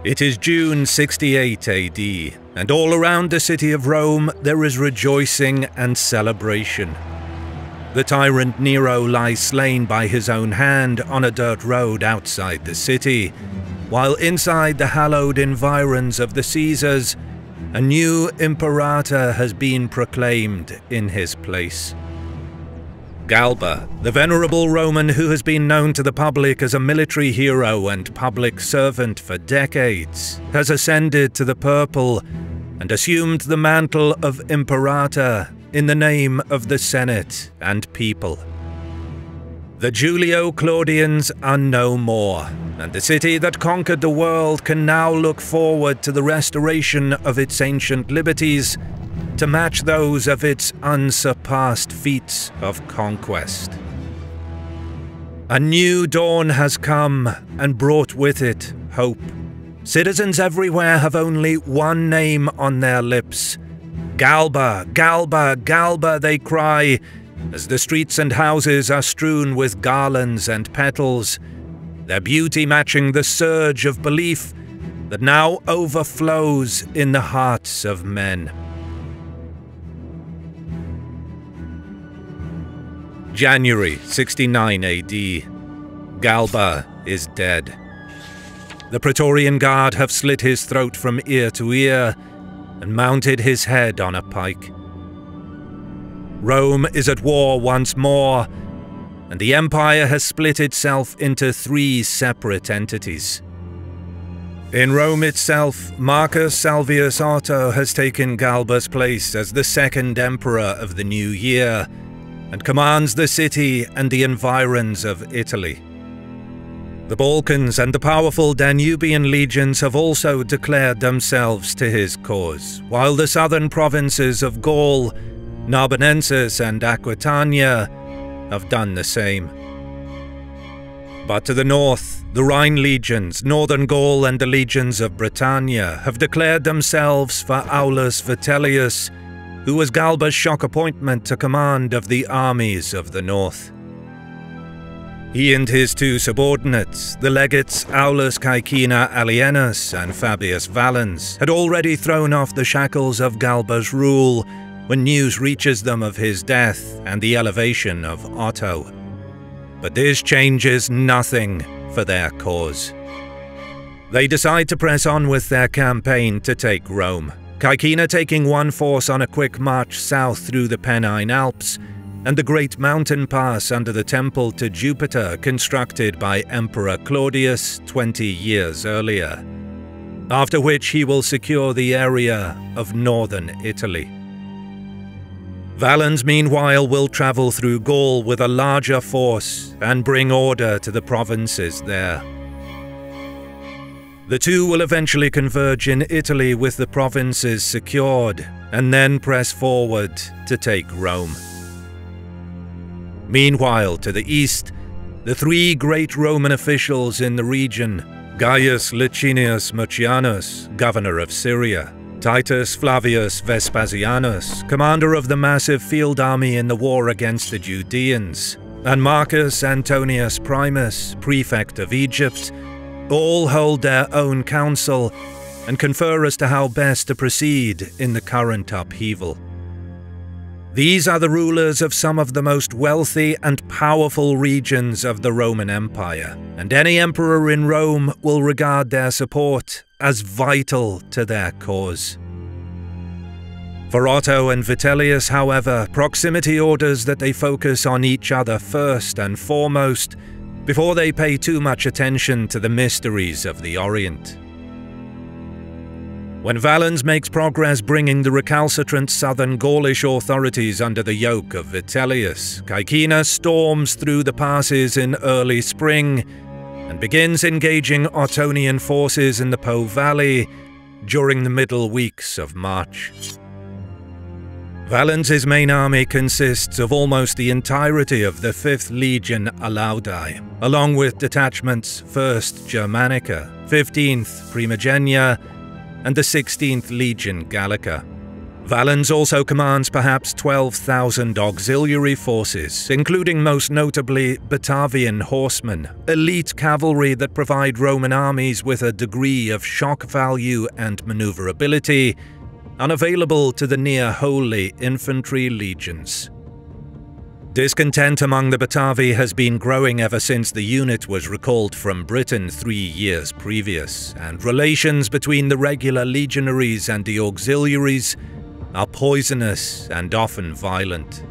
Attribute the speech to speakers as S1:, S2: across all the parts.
S1: It is June 68 AD, and all around the city of Rome there is rejoicing and celebration. The tyrant Nero lies slain by his own hand on a dirt road outside the city, while inside the hallowed environs of the Caesars, a new imperator has been proclaimed in his place. Galba, the venerable Roman who has been known to the public as a military hero and public servant for decades, has ascended to the purple and assumed the mantle of imperator in the name of the Senate and people. The Julio-Claudians are no more, and the city that conquered the world can now look forward to the restoration of its ancient liberties to match those of its unsurpassed feats of conquest. A new dawn has come and brought with it hope. Citizens everywhere have only one name on their lips. Galba, Galba, Galba, they cry, as the streets and houses are strewn with garlands and petals, their beauty matching the surge of belief that now overflows in the hearts of men. January 69 AD. Galba is dead. The Praetorian Guard have slit his throat from ear to ear and mounted his head on a pike. Rome is at war once more, and the empire has split itself into 3 separate entities. In Rome itself, Marcus Salvius Otho has taken Galba's place as the second emperor of the new year, and commands the city and the environs of Italy. The Balkans and the powerful Danubian legions have also declared themselves to his cause, while the southern provinces of Gaul, Narbonensis and Aquitania have done the same. But to the north, the Rhine legions, northern Gaul and the legions of Britannia have declared themselves for Aulus Vitellius, who was Galba's shock appointment to command of the armies of the north. He and his 2 subordinates, the legates Aulus Caecina Alienus and Fabius Valens, had already thrown off the shackles of Galba's rule when news reaches them of his death and the elevation of Otto. But this changes nothing for their cause. They decide to press on with their campaign to take Rome, Caecina taking one force on a quick march south through the Pennine Alps, and the great mountain pass under the temple to Jupiter constructed by Emperor Claudius 20 years earlier, after which he will secure the area of northern Italy. Valens, meanwhile, will travel through Gaul with a larger force and bring order to the provinces there. The 2 will eventually converge in Italy with the provinces secured, and then press forward to take Rome. Meanwhile, to the east, the 3 great Roman officials in the region, Gaius Licinius Mucianus, governor of Syria, Titus Flavius Vespasianus, commander of the massive field army in the war against the Judeans, and Marcus Antonius Primus, prefect of Egypt, all hold their own council and confer as to how best to proceed in the current upheaval. These are the rulers of some of the most wealthy and powerful regions of the Roman Empire, and any emperor in Rome will regard their support as vital to their cause. For Otto and Vitellius, however, proximity orders that they focus on each other first and foremost, before they pay too much attention to the mysteries of the Orient. When Valens makes progress bringing the recalcitrant southern Gaulish authorities under the yoke of Vitellius, Caecina storms through the passes in early spring and begins engaging Ottonian forces in the Po Valley during the middle weeks of March. Valens's main army consists of almost the entirety of the 5th Legion Alaudi, along with detachments 1st Germanica, 15th Primigenia, and the 16th Legion Gallica. Valens also commands perhaps 12,000 auxiliary forces, including most notably Batavian horsemen, elite cavalry that provide Roman armies with a degree of shock value and maneuverability unavailable to the near-wholly infantry legions. Discontent among the Batavi has been growing ever since the unit was recalled from Britain 3 years previous, and relations between the regular legionaries and the auxiliaries are poisonous and often violent.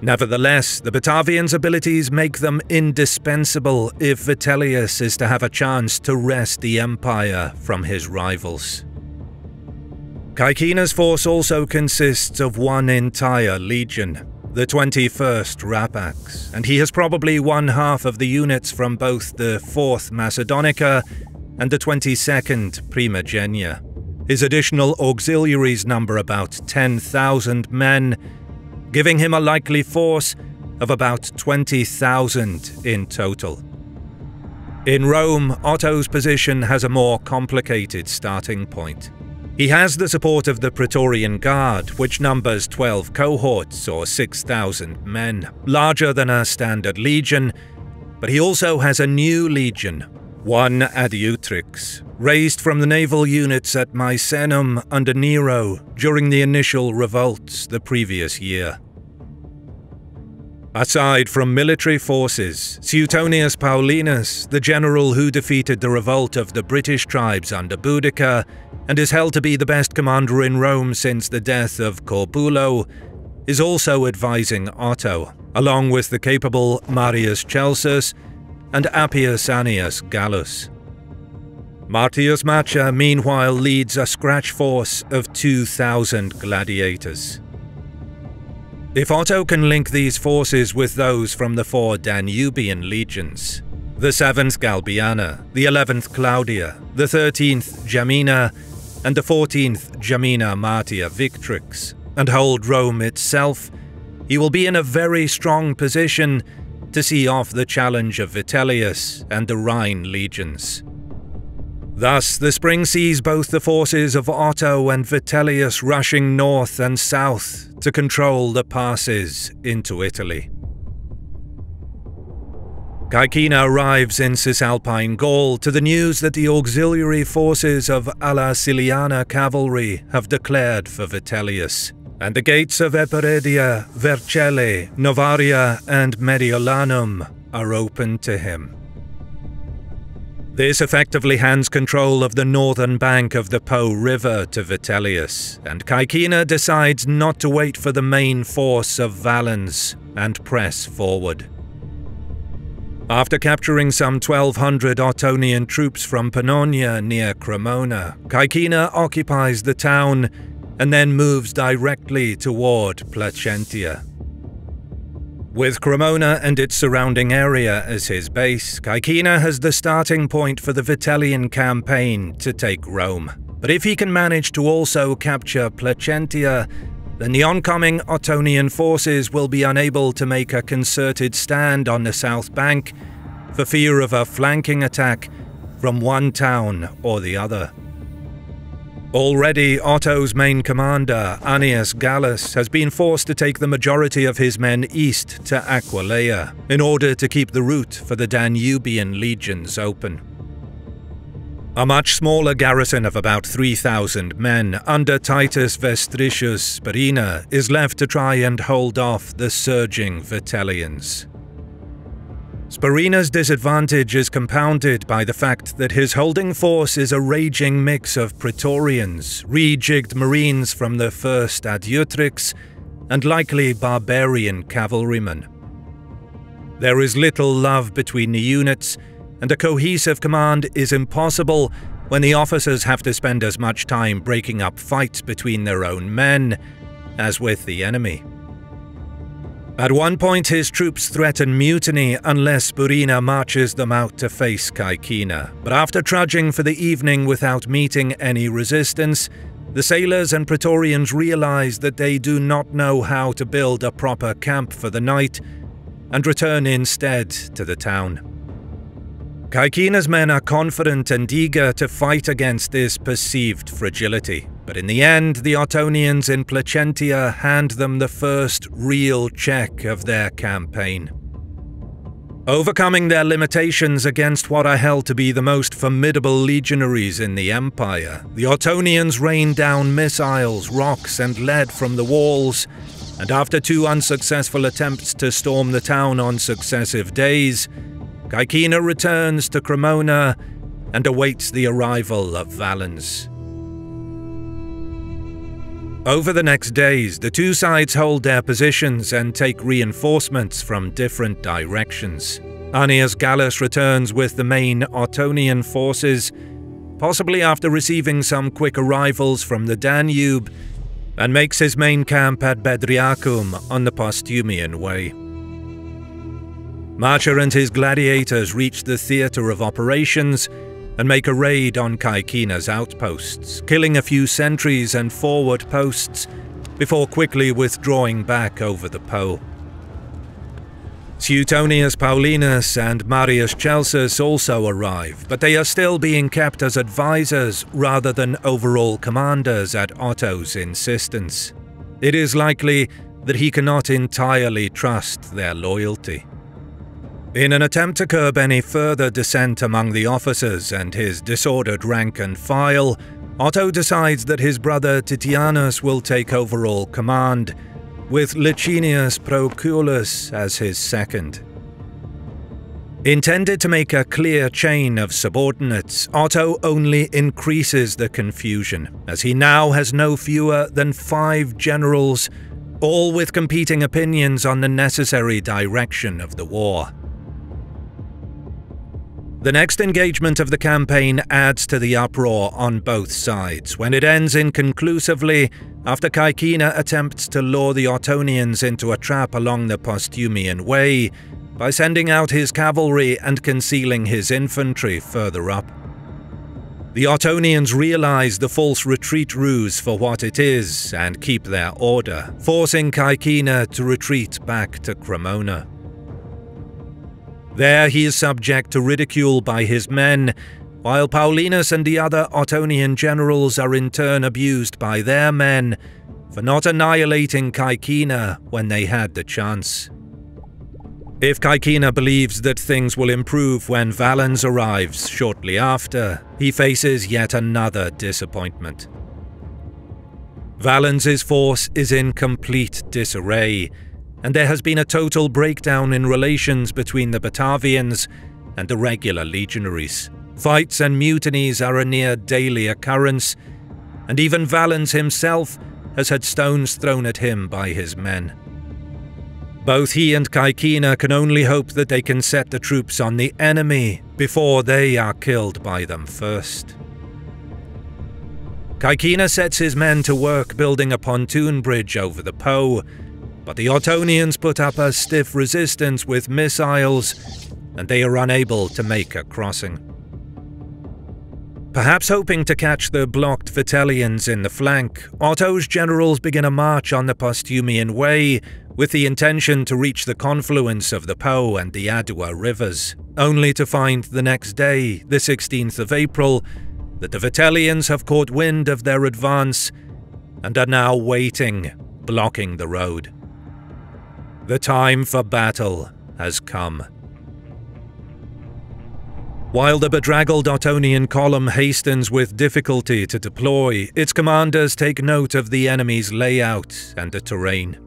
S1: Nevertheless, the Batavians' abilities make them indispensable if Vitellius is to have a chance to wrest the empire from his rivals. Caecina's force also consists of one entire legion, the 21st Rapax, and he has probably one half of the units from both the 4th Macedonica and the 22nd Primigenia. His additional auxiliaries number about 10,000 men, giving him a likely force of about 20,000 in total. In Rome, Otto's position has a more complicated starting point. He has the support of the Praetorian Guard, which numbers 12 cohorts or 6,000 men, larger than a standard legion, but he also has a new legion, one Adiutrix, raised from the naval units at Misenum under Nero during the initial revolts the previous year. Aside from military forces, Suetonius Paulinus, the general who defeated the revolt of the British tribes under Boudicca and is held to be the best commander in Rome since the death of Corbulo, is also advising Otto, along with the capable Marius Celsus and Appius Annius Gallus. Martius Macha meanwhile leads a scratch force of 2,000 gladiators. If Otto can link these forces with those from the 4 Danubian legions, the 7th Galbiana, the 11th Claudia, the 13th Gemina, and the 14th Gemina Martia Victrix, and hold Rome itself, he will be in a very strong position to see off the challenge of Vitellius and the Rhine legions. Thus, the spring sees both the forces of Otto and Vitellius rushing north and south to control the passes into Italy. Caecina arrives in Cisalpine Gaul to the news that the auxiliary forces of Alla Siliana cavalry have declared for Vitellius, and the gates of Eperedia, Vercelli, Novaria, and Mediolanum are open to him. This effectively hands control of the northern bank of the Po River to Vitellius, and Caecina decides not to wait for the main force of Valens and press forward. After capturing some 1,200 Ottonian troops from Pannonia near Cremona, Caecina occupies the town and then moves directly toward Placentia. With Cremona and its surrounding area as his base, Caecina has the starting point for the Vitellian campaign to take Rome. But if he can manage to also capture Placentia, then the oncoming Ottonian forces will be unable to make a concerted stand on the south bank for fear of a flanking attack from one town or the other. Already, Otto's main commander, Annius Gallus, has been forced to take the majority of his men east to Aquileia in order to keep the route for the Danubian legions open. A much smaller garrison of about 3,000 men under Titus Vestricius Sparina is left to try and hold off the surging Vitellians. Sparina's disadvantage is compounded by the fact that his holding force is a raging mix of Praetorians, rejigged Marines from the 1st Adiutrix, and likely barbarian cavalrymen. There is little love between the units, and a cohesive command is impossible when the officers have to spend as much time breaking up fights between their own men as with the enemy. At one point, his troops threaten mutiny unless Sparina marches them out to face Caecina, but after trudging for the evening without meeting any resistance, the sailors and Praetorians realize that they do not know how to build a proper camp for the night and return instead to the town. Caecina's men are confident and eager to fight against this perceived fragility, but in the end the Ottonians in Placentia hand them the first real check of their campaign. Overcoming their limitations against what are held to be the most formidable legionaries in the Empire, the Ottonians rained down missiles, rocks and lead from the walls, and after 2 unsuccessful attempts to storm the town on successive days, Caecina returns to Cremona and awaits the arrival of Valens. Over the next days, the 2 sides hold their positions and take reinforcements from different directions. Annius Gallus returns with the main Ottonian forces, possibly after receiving some quick arrivals from the Danube, and makes his main camp at Bedriacum on the Postumian Way. Marcher and his gladiators reach the theatre of operations and make a raid on Caecina's outposts, killing a few sentries and forward posts before quickly withdrawing back over the Po. Suetonius Paulinus and Marius Celsus also arrive, but they are still being kept as advisors rather than overall commanders at Otto's insistence. It is likely that he cannot entirely trust their loyalty. In an attempt to curb any further dissent among the officers and his disordered rank and file, Otto decides that his brother Titianus will take overall command, with Licinius Proculus as his second. Intended to make a clear chain of subordinates, Otto only increases the confusion, as he now has no fewer than 5 generals, all with competing opinions on the necessary direction of the war. The next engagement of the campaign adds to the uproar on both sides, when it ends inconclusively after Caecina attempts to lure the Ottonians into a trap along the Postumian Way by sending out his cavalry and concealing his infantry further up. The Ottonians realize the false retreat ruse for what it is and keep their order, forcing Caecina to retreat back to Cremona. There he is subject to ridicule by his men, while Paulinus and the other Ottonian generals are in turn abused by their men for not annihilating Caecina when they had the chance. If Caecina believes that things will improve when Valens arrives shortly after, he faces yet another disappointment. Valens's force is in complete disarray, and there has been a total breakdown in relations between the Batavians and the regular legionaries. Fights and mutinies are a near daily occurrence, and even Valens himself has had stones thrown at him by his men. Both he and Caecina can only hope that they can set the troops on the enemy before they are killed by them first. Caecina sets his men to work building a pontoon bridge over the Po, but the Ottonians put up a stiff resistance with missiles, and they are unable to make a crossing. Perhaps hoping to catch the blocked Vitellians in the flank, Otto's generals begin a march on the Postumian Way with the intention to reach the confluence of the Po and the Adua rivers, only to find the next day, the 16th of April, that the Vitellians have caught wind of their advance and are now waiting, blocking the road. The time for battle has come. While the bedraggled Ottonian column hastens with difficulty to deploy, its commanders take note of the enemy's layout and the terrain.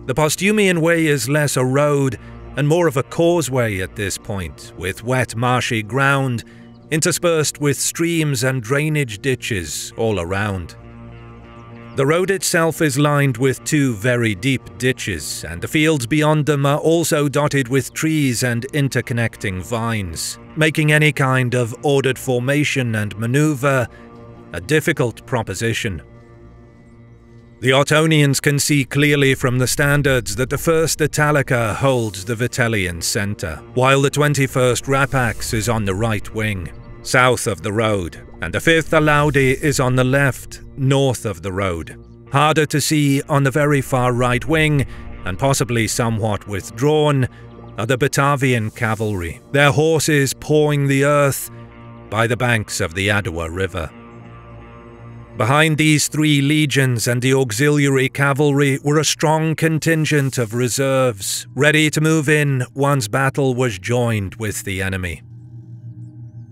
S1: The Postumian Way is less a road and more of a causeway at this point, with wet marshy ground interspersed with streams and drainage ditches all around. The road itself is lined with 2 very deep ditches, and the fields beyond them are also dotted with trees and interconnecting vines, making any kind of ordered formation and maneuver a difficult proposition. The Ottonians can see clearly from the standards that the 1st Italica holds the Vitellian centre, while the 21st Rapax is on the right wing, south of the road, and the 5th Alaudi is on the left, north of the road. Harder to see on the very far right wing, and possibly somewhat withdrawn, are the Batavian cavalry, their horses pawing the earth by the banks of the Adua River. Behind these 3 legions and the auxiliary cavalry were a strong contingent of reserves, ready to move in once battle was joined with the enemy.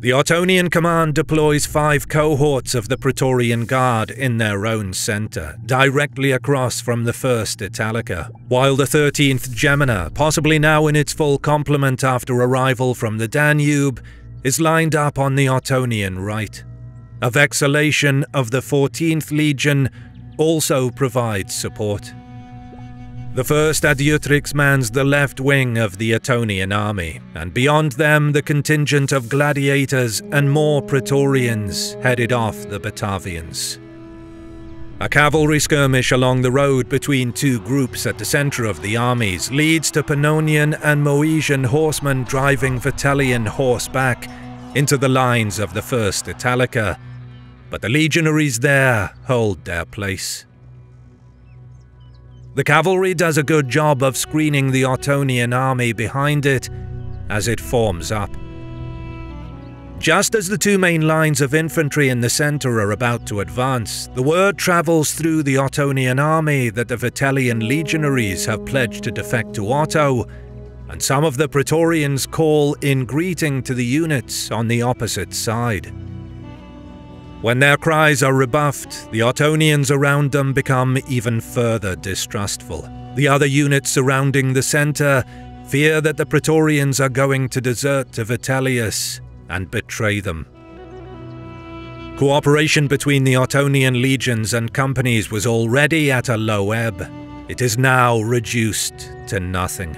S1: The Ottonian command deploys 5 cohorts of the Praetorian Guard in their own centre, directly across from the 1st Italica, while the 13th Gemina, possibly now in its full complement after arrival from the Danube, is lined up on the Ottonian right. A vexillation of the 14th Legion also provides support. The 1st Adiutrix mans the left wing of the Ottonian army, and beyond them the contingent of gladiators and more Praetorians headed off the Batavians. A cavalry skirmish along the road between 2 groups at the centre of the armies leads to Pannonian and Moesian horsemen driving Vitellian horseback into the lines of the 1st Italica, but the legionaries there hold their place. The cavalry does a good job of screening the Ottonian army behind it as it forms up. Just as the 2 main lines of infantry in the centre are about to advance, the word travels through the Ottonian army that the Vitellian legionaries have pledged to defect to Otto, and some of the Praetorians call in greeting to the units on the opposite side. When their cries are rebuffed, the Ottonians around them become even further distrustful. The other units surrounding the centre fear that the Praetorians are going to desert to Vitellius and betray them. Cooperation between the Ottonian legions and companies was already at a low ebb. It is now reduced to nothing.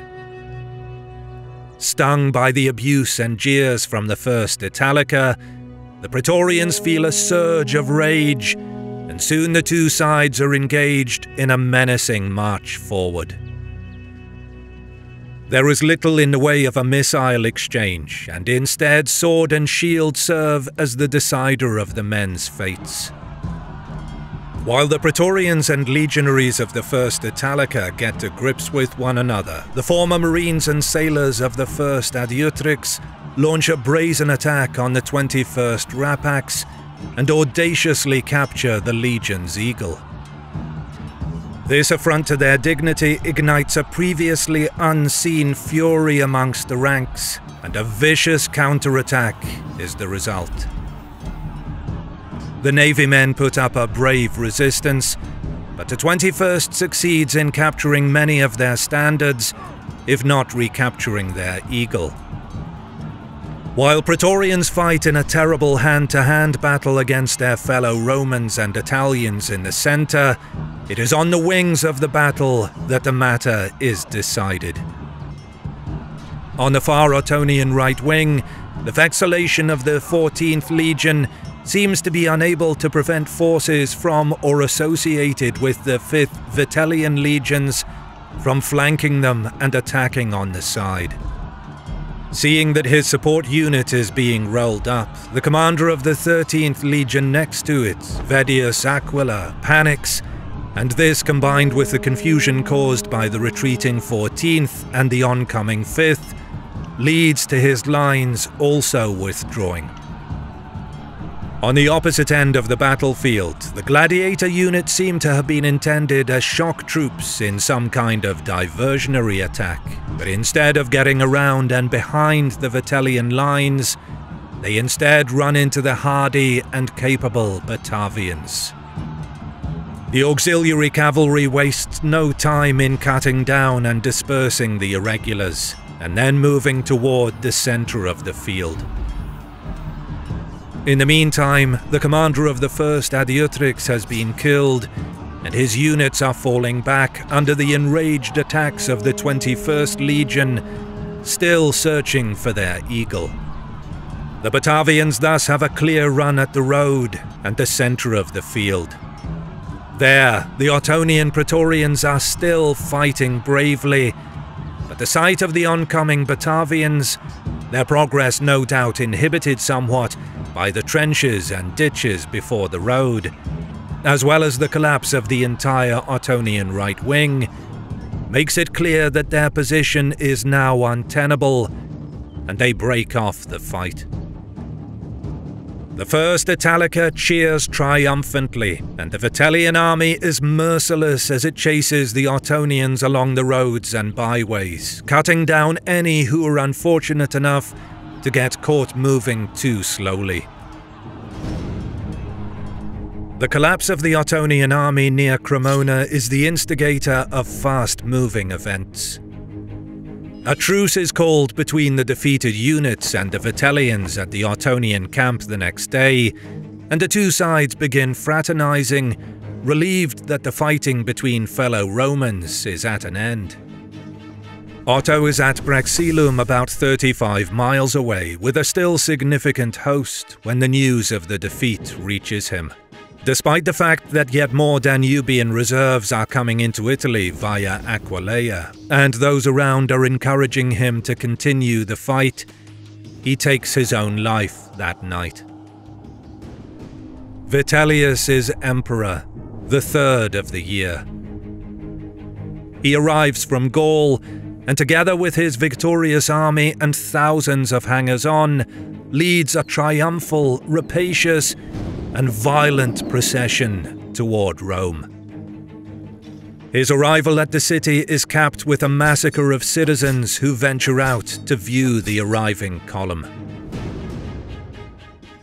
S1: Stung by the abuse and jeers from the 1st Italica, the Praetorians feel a surge of rage, and soon the 2 sides are engaged in a menacing march forward. There is little in the way of a missile exchange, and instead sword and shield serve as the decider of the men's fates. While the Praetorians and legionaries of the 1st Italica get to grips with one another, the former marines and sailors of the 1st Adiutrix launch a brazen attack on the 21st Rapax and audaciously capture the Legion's Eagle. This affront to their dignity ignites a previously unseen fury amongst the ranks, and a vicious counterattack is the result. The Navy men put up a brave resistance, but the 21st succeeds in capturing many of their standards, if not recapturing their Eagle. While Praetorians fight in a terrible hand-to-hand battle against their fellow Romans and Italians in the centre, it is on the wings of the battle that the matter is decided. On the far Ottonian right wing, the vexillation of the 14th Legion seems to be unable to prevent forces from or associated with the 5th Vitellian legions from flanking them and attacking on the side. Seeing that his support unit is being rolled up, the commander of the 13th Legion next to it, Vedius Aquila, panics, and this combined with the confusion caused by the retreating 14th and the oncoming 5th, leads to his lines also withdrawing. On the opposite end of the battlefield, the gladiator units seem to have been intended as shock troops in some kind of diversionary attack, but instead of getting around and behind the Vitellian lines, they instead run into the hardy and capable Batavians. The auxiliary cavalry wastes no time in cutting down and dispersing the irregulars, and then moving toward the centre of the field. In the meantime, the commander of the 1st Adiutrix has been killed, and his units are falling back under the enraged attacks of the 21st Legion, still searching for their Eagle. The Batavians thus have a clear run at the road and the centre of the field. There, the Ottonian Praetorians are still fighting bravely, but the sight of the oncoming Batavians, their progress no doubt inhibited somewhat by the trenches and ditches before the road, as well as the collapse of the entire Ottonian right wing, makes it clear that their position is now untenable, and they break off the fight. The First Italica cheers triumphantly, and the Vitellian army is merciless as it chases the Ottonians along the roads and byways, cutting down any who are unfortunate enough to get caught moving too slowly. The collapse of the Ottonian army near Cremona is the instigator of fast-moving events. A truce is called between the defeated units and the Vitellians at the Ottonian camp the next day, and the two sides begin fraternizing, relieved that the fighting between fellow Romans is at an end. Otto is at Brexilum, about 35 miles away, with a still significant host when the news of the defeat reaches him. Despite the fact that yet more Danubian reserves are coming into Italy via Aquileia, and those around are encouraging him to continue the fight, he takes his own life that night. Vitellius is emperor, the third of the year. He arrives from Gaul, and together with his victorious army and thousands of hangers-on, leads a triumphal, rapacious, and violent procession toward Rome. His arrival at the city is capped with a massacre of citizens who venture out to view the arriving column.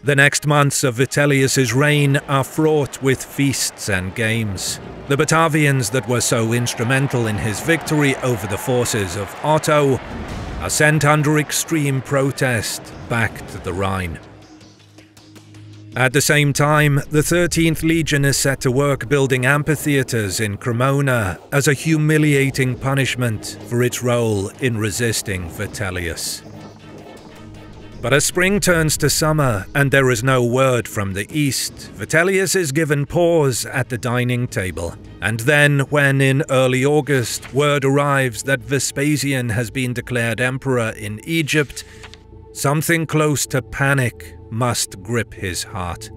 S1: The next months of Vitellius's reign are fraught with feasts and games. The Batavians that were so instrumental in his victory over the forces of Otto are sent under extreme protest back to the Rhine. At the same time, the 13th Legion is set to work building amphitheatres in Cremona as a humiliating punishment for its role in resisting Vitellius. But as spring turns to summer and there is no word from the east, Vitellius is given pause at the dining table. And then, when in early August word arrives that Vespasian has been declared emperor in Egypt, something close to panic must grip his heart.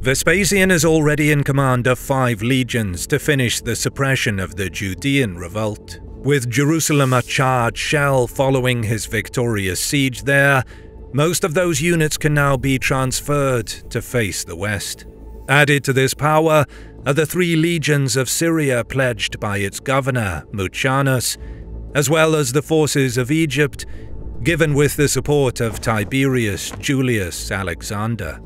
S1: Vespasian is already in command of 5 legions to finish the suppression of the Judean revolt. With Jerusalem a charred shell following his victorious siege there, most of those units can now be transferred to face the west. Added to this power are the 3 legions of Syria pledged by its governor, Mucianus, as well as the forces of Egypt, given with the support of Tiberius Julius Alexander.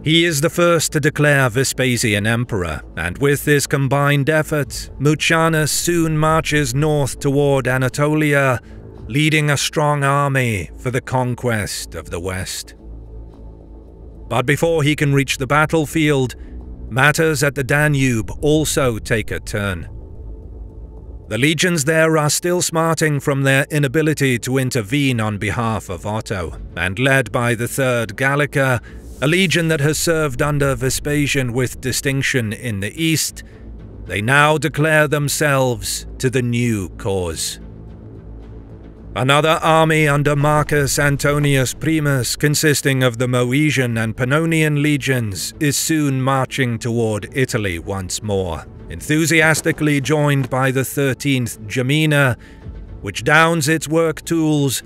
S1: He is the first to declare Vespasian emperor, and with this combined effort, Mucianus soon marches north toward Anatolia, leading a strong army for the conquest of the west. But before he can reach the battlefield, matters at the Danube also take a turn. The legions there are still smarting from their inability to intervene on behalf of Otto, and led by the 3rd Gallica, a legion that has served under Vespasian with distinction in the east, they now declare themselves to the new cause. Another army under Marcus Antonius Primus, consisting of the Moesian and Pannonian legions, is soon marching toward Italy once more, enthusiastically joined by the 13th Gemina, which downs its work tools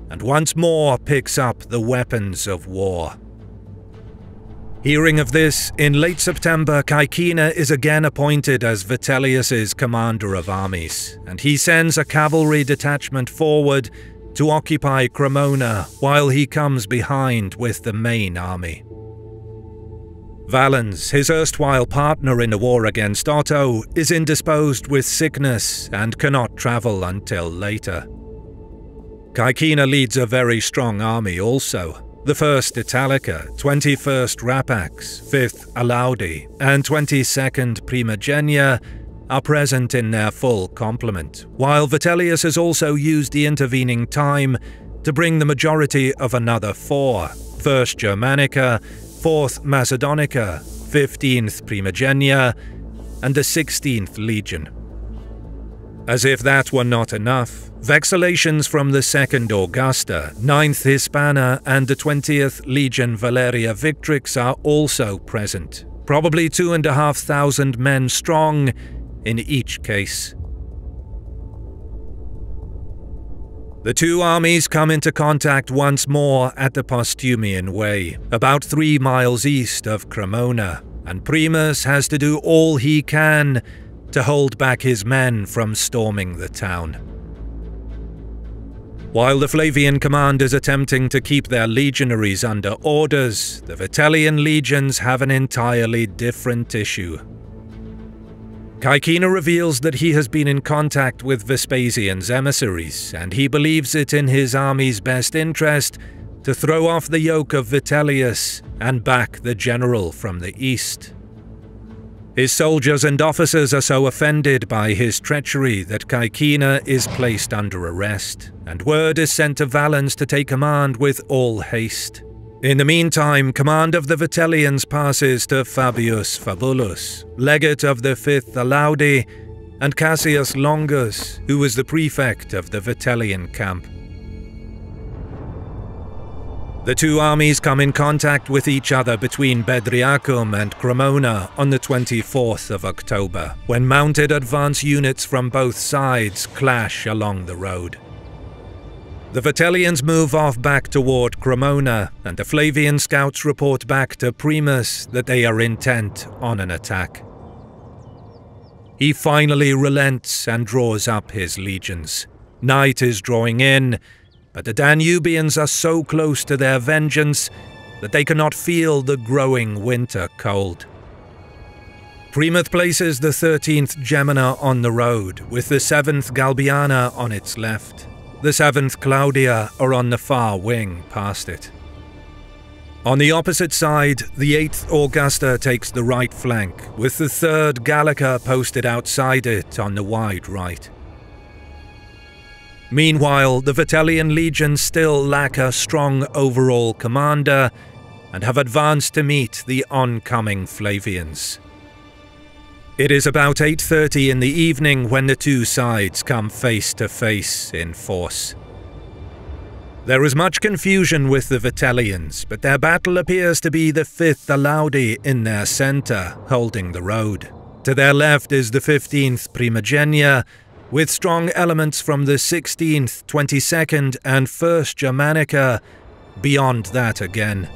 S1: and once more picks up the weapons of war. Hearing of this, in late September, Caecina is again appointed as Vitellius's commander of armies, and he sends a cavalry detachment forward to occupy Cremona while he comes behind with the main army. Valens, his erstwhile partner in the war against Otto, is indisposed with sickness and cannot travel until later. Caecina leads a very strong army also. The 1st Italica, 21st Rapax, 5th Alaudi, and 22nd Primigenia are present in their full complement, while Vitellius has also used the intervening time to bring the majority of another 4, 1st Germanica, 4th Macedonica, 15th Primigenia, and the 16th Legion. As if that were not enough, vexallations from the 2nd Augusta, 9th Hispana, and the 20th Legion Valeria Victrix are also present, probably 2,500 men strong in each case. The two armies come into contact once more at the Postumian Way, about 3 miles east of Cremona, and Primus has to do all he can to hold back his men from storming the town. While the Flavian command is attempting to keep their legionaries under orders, the Vitellian legions have an entirely different issue. Caecina reveals that he has been in contact with Vespasian's emissaries, and he believes it in his army's best interest to throw off the yoke of Vitellius and back the general from the east. His soldiers and officers are so offended by his treachery that Caecina is placed under arrest, and word is sent to Valens to take command with all haste. In the meantime, command of the Vitellians passes to Fabius Fabulus, legate of the 5th Alaudi, and Cassius Longus, who was the prefect of the Vitellian camp. The two armies come in contact with each other between Bedriacum and Cremona on the 24th of October, when mounted advance units from both sides clash along the road. The Vitellians move off back toward Cremona, and the Flavian scouts report back to Primus that they are intent on an attack. He finally relents and draws up his legions. Night is drawing in, but the Danubians are so close to their vengeance that they cannot feel the growing winter cold. Primus places the 13th Gemina on the road, with the 7th Galbiana on its left. The 7th Claudia are on the far wing past it. On the opposite side, the 8th Augusta takes the right flank, with the 3rd Gallica posted outside it on the wide right. Meanwhile, the Vitellian legions still lack a strong overall commander and have advanced to meet the oncoming Flavians. It is about 8:30 in the evening when the two sides come face to face in force. There is much confusion with the Vitellians, but their battle appears to be the 5th Alaudi in their centre, holding the road. To their left is the 15th Primigenia, with strong elements from the 16th, 22nd and 1st Germanica, beyond that again.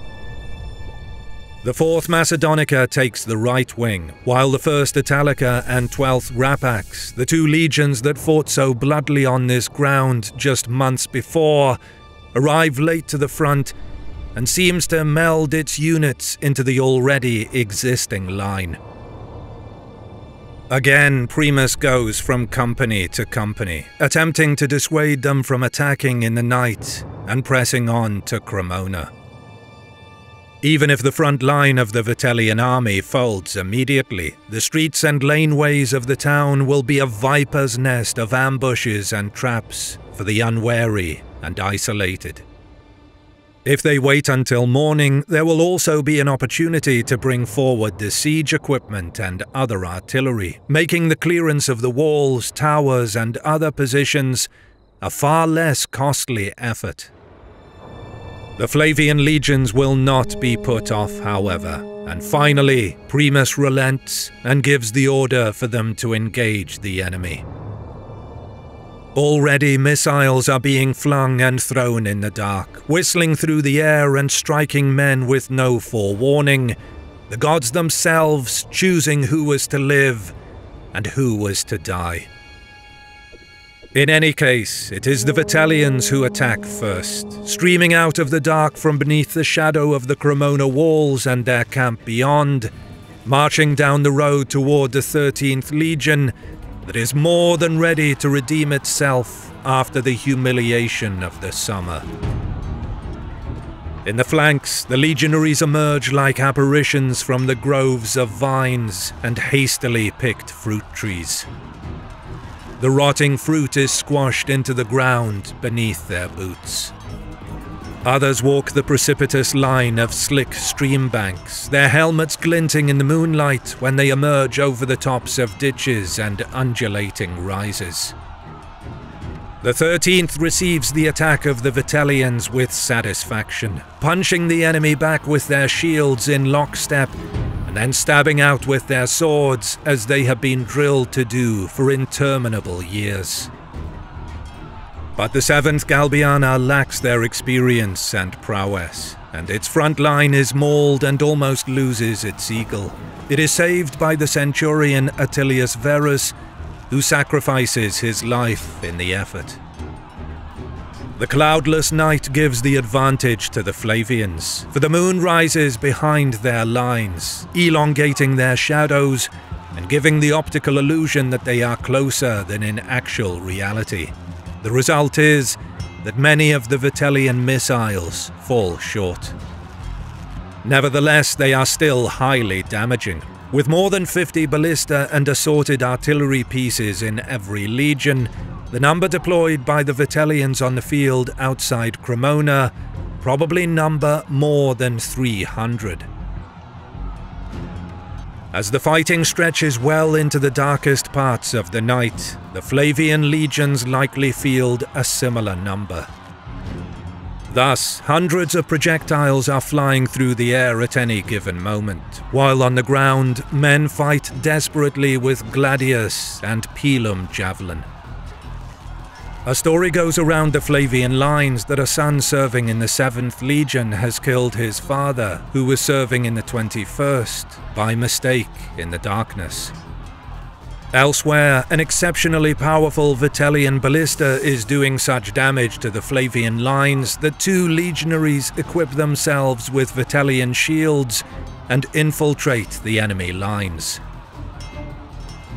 S1: The 4th Macedonica takes the right wing, while the 1st Italica and 12th Rapax, the two legions that fought so bloodily on this ground just months before, arrive late to the front and seems to meld its units into the already existing line. Again, Primus goes from company to company, attempting to dissuade them from attacking in the night and pressing on to Cremona. Even if the front line of the Vitellian army folds immediately, the streets and laneways of the town will be a viper's nest of ambushes and traps for the unwary and isolated. If they wait until morning, there will also be an opportunity to bring forward the siege equipment and other artillery, making the clearance of the walls, towers, and other positions a far less costly effort. The Flavian legions will not be put off, however, and finally, Primus relents and gives the order for them to engage the enemy. Already missiles are being flung and thrown in the dark, whistling through the air and striking men with no forewarning, the gods themselves choosing who was to live and who was to die. In any case, it is the Vitellians who attack first, streaming out of the dark from beneath the shadow of the Cremona walls and their camp beyond, marching down the road toward the 13th Legion that is more than ready to redeem itself after the humiliation of the summer. In the flanks, the legionaries emerge like apparitions from the groves of vines and hastily picked fruit trees. The rotting fruit is squashed into the ground beneath their boots. Others walk the precipitous line of slick stream banks, their helmets glinting in the moonlight when they emerge over the tops of ditches and undulating rises. The 13th receives the attack of the Vitellians with satisfaction, punching the enemy back with their shields in lockstep, and then stabbing out with their swords as they have been drilled to do for interminable years. But the 7th Galbiana lacks their experience and prowess, and its front line is mauled and almost loses its eagle. It is saved by the centurion Attilius Verus, who sacrifices his life in the effort. The cloudless night gives the advantage to the Flavians, for the moon rises behind their lines, elongating their shadows and giving the optical illusion that they are closer than in actual reality. The result is that many of the Vitellian missiles fall short. Nevertheless, they are still highly damaging. With more than 50 ballista and assorted artillery pieces in every legion, the number deployed by the Vitellians on the field outside Cremona probably number more than 300. As the fighting stretches well into the darkest parts of the night, the Flavian legions likely field a similar number. Thus, hundreds of projectiles are flying through the air at any given moment, while on the ground, men fight desperately with gladius and pilum javelin. A story goes around the Flavian lines that a son serving in the 7th Legion has killed his father, who was serving in the 21st, by mistake in the darkness. Elsewhere, an exceptionally powerful Vitellian ballista is doing such damage to the Flavian lines that 2 legionaries equip themselves with Vitellian shields and infiltrate the enemy lines.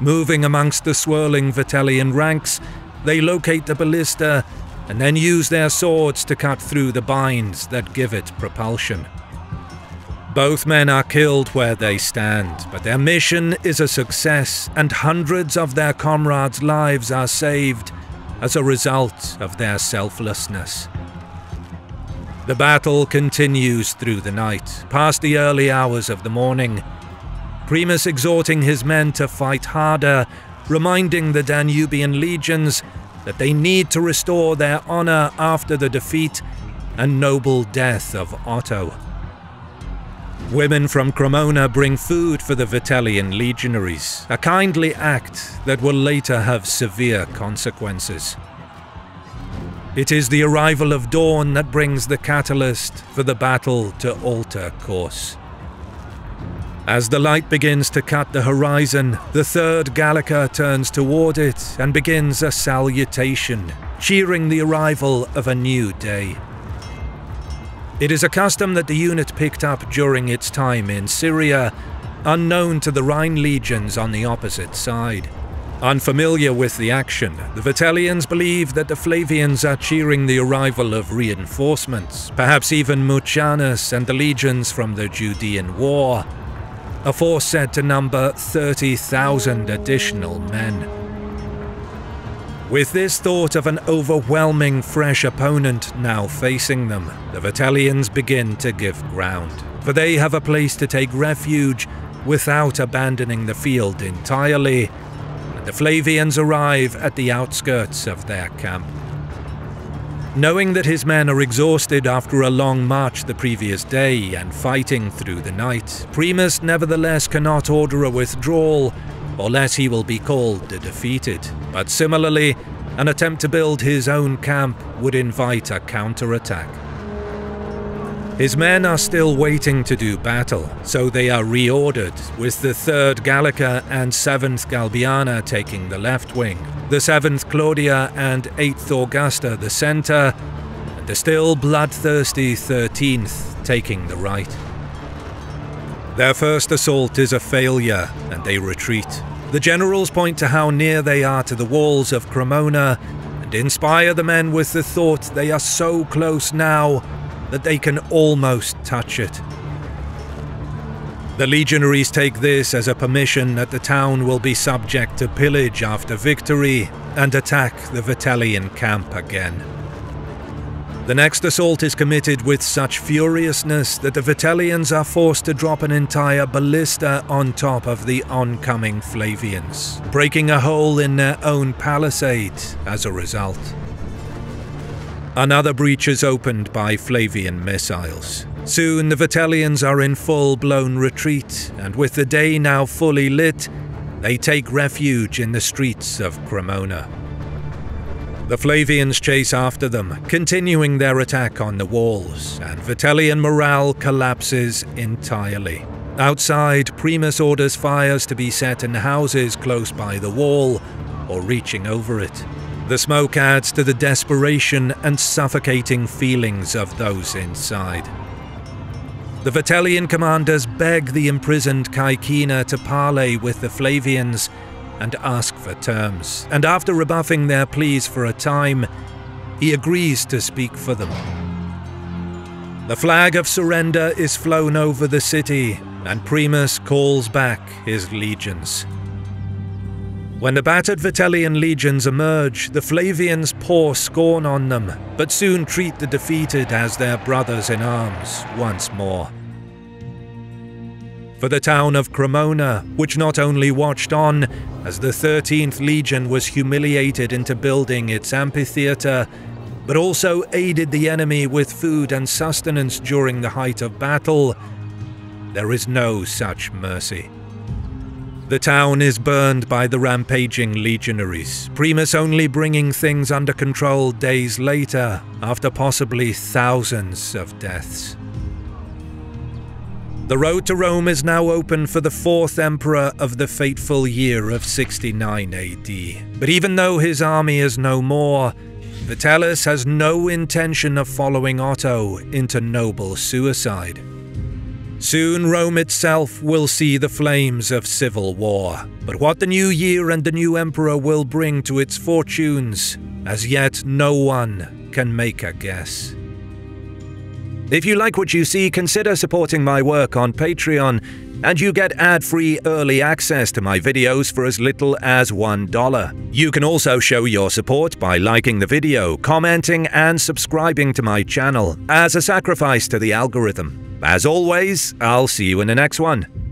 S1: Moving amongst the swirling Vitellian ranks, they locate the ballista and then use their swords to cut through the binds that give it propulsion. Both men are killed where they stand, but their mission is a success and hundreds of their comrades' lives are saved as a result of their selflessness. The battle continues through the night, past the early hours of the morning, Primus exhorting his men to fight harder, reminding the Danubian legions that they need to restore their honor after the defeat and noble death of Otto. Women from Cremona bring food for the Vitellian legionaries, a kindly act that will later have severe consequences. It is the arrival of dawn that brings the catalyst for the battle to alter course. As the light begins to cut the horizon, the 3rd Gallica turns toward it and begins a salutation, cheering the arrival of a new day. It is a custom that the unit picked up during its time in Syria, unknown to the Rhine legions on the opposite side. Unfamiliar with the action, the Vitellians believe that the Flavians are cheering the arrival of reinforcements, perhaps even Mucianus and the legions from the Judean War, a force said to number 30,000 additional men. With this thought of an overwhelming fresh opponent now facing them, the Vitellians begin to give ground, for they have a place to take refuge without abandoning the field entirely, and the Flavians arrive at the outskirts of their camp. Knowing that his men are exhausted after a long march the previous day and fighting through the night, Primus nevertheless cannot order a withdrawal, or less he will be called the defeated. But similarly, an attempt to build his own camp would invite a counterattack. His men are still waiting to do battle, so they are reordered, with the 3rd Gallica and 7th Galbiana taking the left wing, the 7th Claudia and 8th Augusta the centre, and the still bloodthirsty 13th taking the right. Their first assault is a failure, and they retreat. The generals point to how near they are to the walls of Cremona, and inspire the men with the thought they are so close now that they can almost touch it. The legionaries take this as a permission that the town will be subject to pillage after victory and attack the Vitellian camp again. The next assault is committed with such furiousness that the Vitellians are forced to drop an entire ballista on top of the oncoming Flavians, breaking a hole in their own palisade as a result. Another breach is opened by Flavian missiles. Soon the Vitellians are in full-blown retreat, and with the day now fully lit, they take refuge in the streets of Cremona. The Flavians chase after them, continuing their attack on the walls, and Vitellian morale collapses entirely. Outside, Primus orders fires to be set in houses close by the wall, or reaching over it. The smoke adds to the desperation and suffocating feelings of those inside. The Vitellian commanders beg the imprisoned Caecina to parley with the Flavians and ask for terms, and after rebuffing their pleas for a time, he agrees to speak for them. The flag of surrender is flown over the city, and Primus calls back his legions. When the battered Vitellian legions emerge, the Flavians pour scorn on them, but soon treat the defeated as their brothers in arms once more. For the town of Cremona, which not only watched on as the 13th Legion was humiliated into building its amphitheatre, but also aided the enemy with food and sustenance during the height of battle, there is no such mercy. The town is burned by the rampaging legionaries, Primus only bringing things under control days later, after possibly thousands of deaths. The road to Rome is now open for the 4th emperor of the fateful year of 69 AD. But even though his army is no more, Vitellius has no intention of following Otto into noble suicide. Soon Rome itself will see the flames of civil war, but what the new year and the new emperor will bring to its fortunes, as yet no one can make a guess. If you like what you see, consider supporting my work on Patreon, and you get ad-free early access to my videos for as little as $1. You can also show your support by liking the video, commenting, and subscribing to my channel, as a sacrifice to the algorithm. As always, I'll see you in the next one.